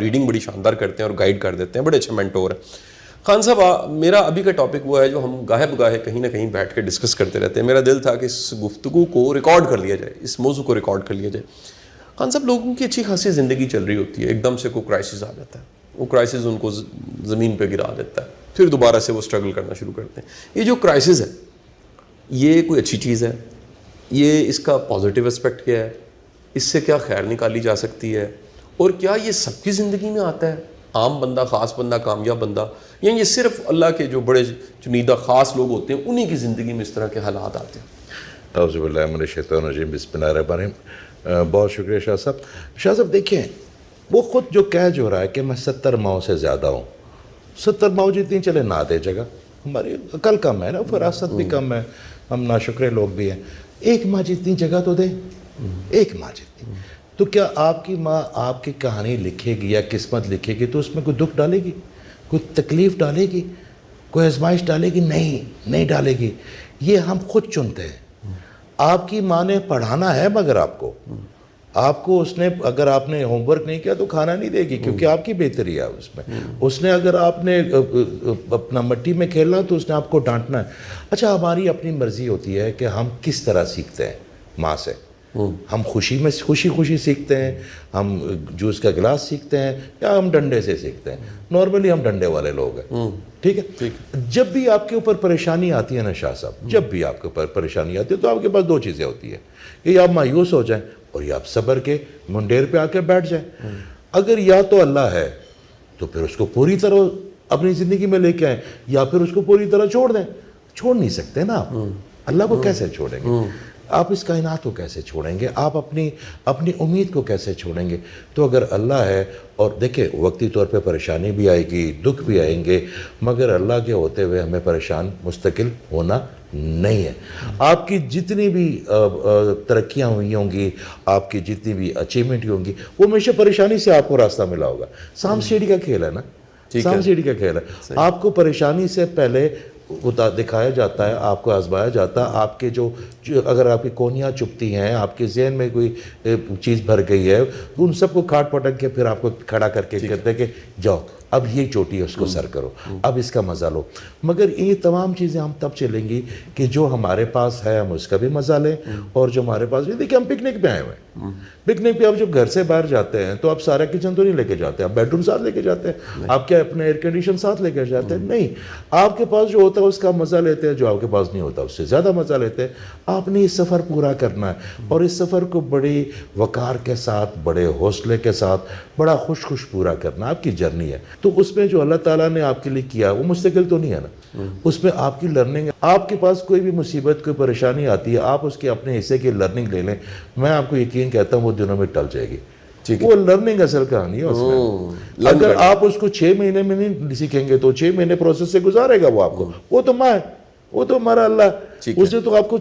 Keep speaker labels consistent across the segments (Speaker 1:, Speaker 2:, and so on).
Speaker 1: Reading بڑی شاندار کرتے ہیں اور گائیڈ کر دیتے ہیں, بڑے اچھے مینٹور ہیں. خان صاحب میرا ابھی کا ٹاپک وہ ہے جو ہم گاہے بگاہے کہیں نہ کہیں بیٹھ کے ڈسکس کرتے رہتے ہیں. میرا دل تھا کہ اس گفتگو کو ریکارڈ کر لیا جائے, اس موضوع کو ریکارڈ کر لیا جائے. خان صاحب لوگوں کی اچھی خاصی زندگی چل رہی ہوتی ہے, ایک دم سے کوئی کرائسس آ جاتا ہے, وہ کرائسس ان کو زمین پہ گرا دیتا ہے, پھر دوبارہ سے وہ اسٹرگل کرنا شروع کرتے ہیں. یہ جو کرائسس ہے یہ کوئی اچھی چیز ہے؟ یہ اس کا پازیٹیو اسپیکٹ کیا ہے؟ اس سے کیا خیر نکالی جا سکتی ہے؟ اور کیا یہ سب کی زندگی میں آتا ہے, عام بندہ, خاص بندہ, کامیاب بندہ, یا یہ صرف اللہ کے جو بڑے چنیدہ خاص لوگ ہوتے ہیں انہی کی زندگی میں اس طرح کے حالات آتے ہیں؟
Speaker 2: اعوذ باللہ من الشیطان الرجیم, بسم اللہ الرحمن الرحیم. بہت شکریہ شاہ صاحب. شاہ صاحب دیکھیں, وہ خود جو کہہ جو رہا ہے کہ میں 70 ماؤں سے زیادہ ہوں, 70 ماؤں جتنی چلے نہ دے جگہ, ہماری عقل کم ہے نا, فراست بھی کم ہے, ہم ناشکرے لوگ بھی ہیں. ایک ماں جتنی جگہ تو دے, ایک ماں جتنی. تو کیا آپ کی ماں آپ کی کہانی لکھے گی یا قسمت لکھے گی تو اس میں کوئی دکھ ڈالے گی, کوئی تکلیف ڈالے گی, کوئی آزمائش ڈالے گی؟ نہیں ڈالے گی. یہ ہم خود چنتے ہیں. آپ کی ماں نے پڑھانا ہے, مگر آپ کو اس نے, اگر آپ نے ہوم ورک نہیں کیا تو کھانا نہیں دے گی, کیونکہ آپ کی بہتری ہے اس میں. اس نے اگر آپ نے اپنا مٹی میں کھیلنا تو اس نے آپ کو ڈانٹنا ہے. اچھا, ہماری اپنی مرضی ہوتی ہے کہ ہم کس طرح سیکھتے ہیں ماں سے. ہم خوشی سیکھتے ہیں, ہم جوس کا گلاس سیکھتے ہیں, یا ہم ڈنڈے سے سیکھتے ہیں. نارملی ہم ڈنڈے والے لوگ ہیں. ٹھیک ہے. جب بھی آپ کے اوپر پریشانی آتی ہے نا شاہ صاحب, جب بھی آپ کے اوپر پریشانی آتی ہے تو آپ کے پاس 2 چیزیں ہوتی ہیں, کہ یا آپ مایوس ہو جائیں اور یا آپ صبر کے منڈیر پہ آ کے بیٹھ جائیں. اگر یا تو اللہ ہے تو پھر اس کو پوری طرح اپنی زندگی میں لے کے آئیں, یا پھر اس کو پوری طرح چھوڑ دیں. چھوڑ نہیں سکتے نا آپ. اللہ کو کیسے چھوڑیں گے؟ آپ اس کائنات کو کیسے چھوڑیں گے؟ آپ اپنی امید کو کیسے چھوڑیں گے؟ تو اگر اللہ ہے, اور دیکھیں وقتی طور پہ پریشانی بھی آئے گی, دکھ بھی آئیں گے, مگر اللہ کے ہوتے ہوئے ہمیں پریشان مستقل ہونا نہیں ہے. آپ کی جتنی بھی ترقیاں ہوئی ہوں گی, آپ کی جتنی بھی اچیومنٹ ہوں گی, وہ ہمیشہ پریشانی سے آپ کو راستہ ملا ہوگا. سام سیڑھی کا کھیل ہے نا, سام سیڑھی کا کھیل ہے. آپ کو پریشانی سے پہلے دکھایا جاتا ہے, آپ کو آزمایا جاتا ہے. آپ کے جو اگر آپ کی کونیاں چپتی ہیں, آپ کے ذہن میں کوئی چیز بھر گئی ہے, ان سب کو کھاٹ پٹک کے پھر آپ کو کھڑا کر کے کہتے ہیں کہ جاؤ اب یہ چوٹی ہے اس کو سر کرو, اب اس کا مزہ لو. مگر یہ تمام چیزیں ہم تب چلیں گی کہ جو ہمارے پاس ہے ہم اس کا بھی مزہ لیں, اور جو ہمارے پاس بھی. دیکھیں ہم پکنک پہ آئے ہوئے ہیں. پکنک پہ آپ جب گھر سے باہر جاتے ہیں تو آپ سارا کچن تو نہیں لے کے جاتے, آپ بیڈ روم ساتھ لے کے جاتے ہیں, آپ کیا اپنے ایئر کنڈیشن ساتھ لے کے جاتے ہیں؟ نہیں. آپ کے پاس جو ہوتا ہے اس کا مزہ لیتے ہیں, جو آپ کے پاس نہیں ہوتا اس سے زیادہ مزہ لیتے ہیں. آپ نے یہ سفر پورا کرنا ہے, اور اس سفر کو بڑی وقار کے ساتھ, بڑے حوصلے کے ساتھ, بڑا خوش پورا کرنا. آپ کی جرنی ہے. تو اس میں جو اللہ تعالیٰ نے آپ کے لیے کیا وہ مستقل تو نہیں ہے نا, اس میں آپ کی لرننگ ہے. آپ کے پاس کوئی بھی مصیبت, کوئی پریشانی آتی ہے, آپ اس کے اپنے حصے کی لرننگ لے لیں, میں آپ کو یقین کہتا ہوں وہ دنوں میں ٹل جائے گی. وہ لرننگ اصل کہانی ہے اس میں. اگر آپ اس کو 6 مہینے میں نہیں سیکھیں گے تو 6 مہینے پروسیس سے گزارے گا وہ آپ کو. وہ تو ماں ہے, وہ تو ہمارا اللہ. اس نے تو آپ کو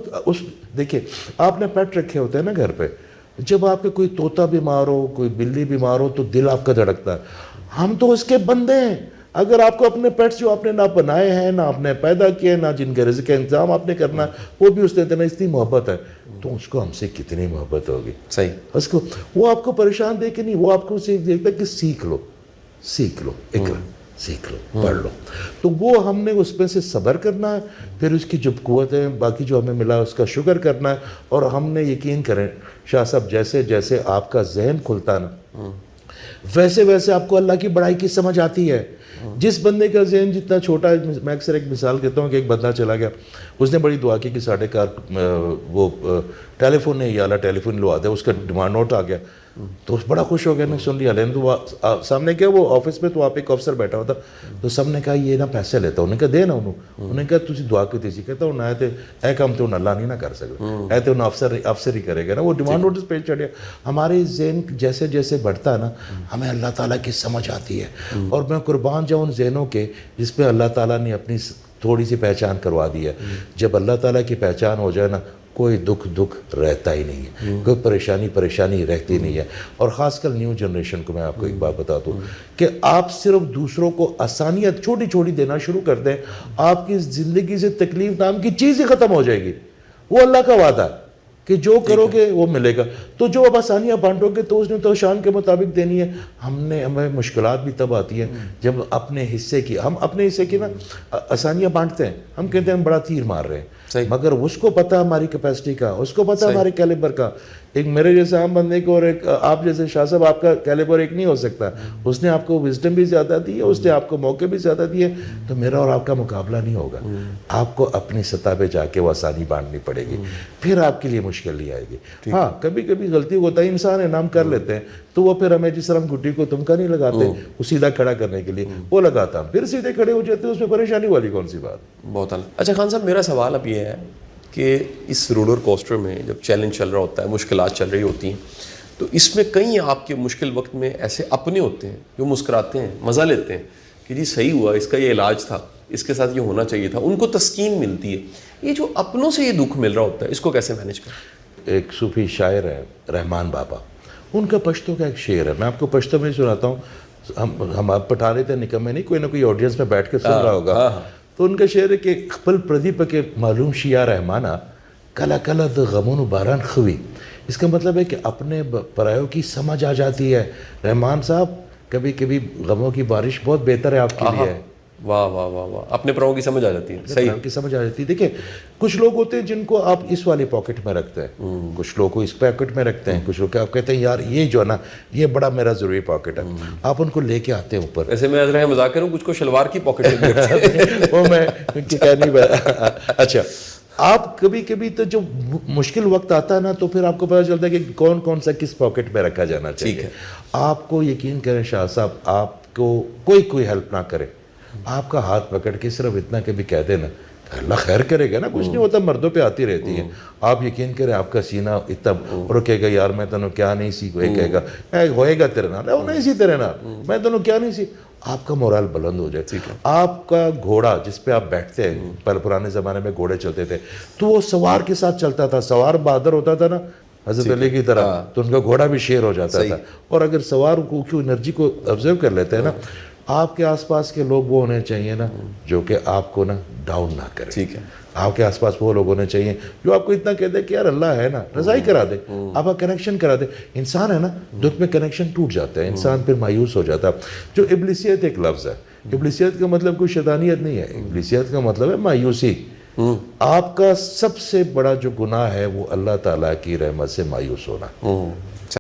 Speaker 2: دیکھیں, آپ نے پیٹ رکھے ہوتے ہیں نا گھر پہ, جب آپ کے کوئی طوطا بیمار ہو, کوئی بلی بیمار ہو تو دل آپ کا دھڑکتا ہے. ہم تو اس کے بندے ہیں. اگر آپ کو اپنے پیٹس جو آپ نے نہ بنائے ہیں, نہ آپ نے پیدا کیے, نہ جن کے رزق کا انتظام آپ نے کرنا ہے, وہ بھی اس نے دینا, اتنی محبت ہے, تو اس کو ہم سے کتنی محبت ہوگی.
Speaker 1: صحیح.
Speaker 2: اس کو وہ آپ کو پریشان دے کے نہیں, وہ آپ کو دیکھتا ہے کہ سیکھ لو, اقرا سیکھ لو, پڑھ لو. تو وہ ہم نے اس میں سے صبر کرنا ہے, پھر اس کی جو قوت ہے باقی جو ہمیں ملا اس کا شکر کرنا ہے. اور ہم نے یقین کریں شاہ صاحب, جیسے جیسے آپ کا ذہن کھلتا ہے نا, ویسے ویسے آپ کو اللہ کی بڑائی کی سمجھ آتی ہے. جس بندے کا ذہن جتنا چھوٹا ہے, میں اکثر ایک مثال کہتا ہوں کہ ایک بندہ چلا گیا, اس نے بڑی دعا کی کہ ساڑھے کار وہ ٹیلی فون نہیں, یا اللہ ٹیلی فون لوا دے, اس کا ڈیمانڈ نوٹ آ گیا. تو بڑا خوش ہو گیا, نے سن لیا. لیکن تو سامنے کیا, وہ آفس میں تو آپ ایک افسر بیٹھا ہوتا, تو سب نے کہا یہ نا پیسے لیتا. انہوں نے کہا دے نا, انہوں نے کہا تجھے دعا کی تھی, کہتا ہوں نہ اے کام تو اللہ نہیں نہ کر سکتا, اے تو افسر ہی کرے گا نا. وہ ڈیمانڈ نوٹس پہ چڑھ گیا. ہمارے ذہن جیسے جیسے بڑھتا ہے نا, ہمیں اللہ تعالیٰ کی سمجھ آتی ہے. اور میں قربان جاؤں ان ذہنوں کے جس پہ اللہ تعالیٰ نے اپنی تھوڑی سی پہچان کروا دی ہے. جب اللہ تعالیٰ کی پہچان ہو جائے نا, کوئی دکھ رہتا ہی نہیں ہے, کوئی پریشانی رہتی نہیں ہے. اور خاص کر نیو جنریشن کو میں آپ کو ایک بات بتاتا ہوں کہ آپ صرف دوسروں کو آسانیت چھوٹی چھوٹی دینا شروع کر دیں, آپ کی زندگی سے تکلیف نام کی چیز ہی ختم ہو جائے گی. وہ اللہ کا وعدہ ہے کہ جو کرو گے وہ ملے گا. تو جو اب آسانیاں بانٹو گے تو اس نے تو شان کے مطابق دینی ہے. ہمیں مشکلات بھی تب آتی ہیں جب اپنے حصے کی نا آسانیاں بانٹتے ہیں. ہم کہتے ہیں ہم بڑا تیر مار رہے ہیں, مگر اس کو پتہ ہماری کیپیسٹی کا, اس کو پتہ ہمارے کیلیبر کا. ایک میرے جیسے عام بندے کو اور ایک آپ جیسے شاہ صاحب, آپ کا کیلیبر ایک نہیں ہو سکتا. اس نے آپ کو وزڈم بھی زیادہ دی ہے, اس نے آپ کو موقع بھی زیادہ دیے, تو میرا اور آپ کا مقابلہ نہیں ہوگا. آپ کو اپنی سطح پہ جا کے وہ آسانی بانٹنی پڑے گی, پھر آپ کے لیے مشکل نہیں آئے گی. ہاں کبھی کبھی غلطی ہوتا ہے, انسان ہے, نام کر لیتے ہیں, تو وہ پھر ہمیں جس طرح ہم گھٹی کو تم کا نہیں لگاتے وہ سیدھا کھڑا کرنے کے لیے وہ لگاتا, پھر سیدھے کھڑے ہو جاتے ہیں, اس میں پریشانی والی کون سی بات.
Speaker 1: بہت اعلیٰ. اچھا خان صاحب, میرا سوال اب یہ ہے کہ اس رولر کوسٹر میں جب چیلنج چل رہا ہوتا ہے, مشکلات چل رہی ہوتی ہیں, تو اس میں کئی آپ کے مشکل وقت میں ایسے اپنے ہوتے ہیں جو مسکراتے ہیں, مزہ لیتے ہیں کہ جی صحیح ہوا, اس کا یہ علاج تھا, اس کے ساتھ یہ ہونا چاہیے تھا, ان کو تسکین ملتی ہے. یہ جو اپنوں سے یہ دکھ مل رہا ہوتا ہے, اس کو کیسے مینیج کریں؟
Speaker 2: ایک صوفی شاعر ہے رحمان بابا, ان کا پشتو کا ایک شعر ہے, میں آپ کو پشتو میں سناتا ہوں. ہم آپ پٹھا رہے تھے نکمے نہیں, کوئی نہ کوئی آڈینس میں بیٹھ کے سن رہا ہوگا. تو ان کا شعر ہے کہ خپل پردیپ کے معلوم شیا رحمانہ کلا کلا د غمون باران خوی. اس کا مطلب ہے کہ اپنے پرایوں کی سمجھ آ جاتی ہے. رحمان صاحب کبھی کبھی غموں کی بارش بہت بہتر ہے آپ کے لیے.
Speaker 1: واہ واہ واہ واہ, اپنے پراؤں کی سمجھ آ جاتی ہے. صحیح
Speaker 2: کی سمجھ آ جاتی ہے. دیکھیں کچھ لوگ ہوتے ہیں جن کو آپ اس والی پاکٹ میں رکھتے ہیں, کچھ لوگ کو اس پاکٹ میں رکھتے ہیں, کچھ لوگ آپ کہتے ہیں یار یہ جو ہے نا یہ بڑا میرا ضروری پاکٹ ہے, آپ ان کو لے کے آتے ہیں اوپر.
Speaker 1: ایسے میں ذرا مذاق کروں, کچھ کو شلوار کی پاکٹ میں
Speaker 2: وہ میں کہہ نہیں. اچھا, آپ کبھی کبھی تو جو مشکل وقت آتا ہے نا, تو پھر آپ کو پتہ چلتا ہے کہ کون کون سا کس پاکٹ میں رکھا جانا چاہیے. آپ کو یقین کریں شاہ صاحب, آپ کو کوئی ہیلپ نہ کرے, آپ کا ہاتھ پکڑ کے صرف اتنا کہ بھی کہہ دے نا اللہ خیر کرے گا نا, کچھ نہیں ہوتا, مردوں پہ آتی رہتی ہیں. آپ یقین کریں آپ کا سینہ اتنا, اور کہے گا یار میں تنوں کیا نہیں سی, کوئی کہے گا ہوئے گا تیرے نال, وہ نہیں سی تیرے نال, میں تنوں کیا نہیں سی. آپ کا مورال بلند ہو جائے. آپ کا گھوڑا جس پہ آپ بیٹھتے ہیں, پرانے زمانے میں گھوڑے چلتے تھے, تو وہ سوار کے ساتھ چلتا تھا. سوار بہادر ہوتا تھا نا حضرت علی کی طرح, تو ان کا گھوڑا بھی شیر ہو جاتا تھا. اور اگر سوار کو انرجی کو آبزرو کر لیتے ہیں نا, آپ کے آس پاس کے لوگ وہ ہونے چاہیے نا جو کہ آپ کو نا ڈاؤن نہ کرے.
Speaker 1: ٹھیک ہے,
Speaker 2: آپ کے آس پاس وہ لوگ ہونے چاہیے جو آپ کو اتنا کہہ دے کہ یار اللہ ہے نا, رضائی کرا دے, آپ کا کنیکشن کرا دے. انسان ہے نا دکھ میں کنیکشن ٹوٹ جاتا ہے, انسان پھر مایوس ہو جاتا ہے. جو ابلیسیت ایک لفظ ہے, ابلیسیت کا مطلب کوئی شیطانیت نہیں ہے, ابلیسیت کا مطلب ہے مایوسی. آپ کا سب سے بڑا جو گناہ ہے وہ اللہ تعالیٰ کی رحمت سے مایوس ہونا.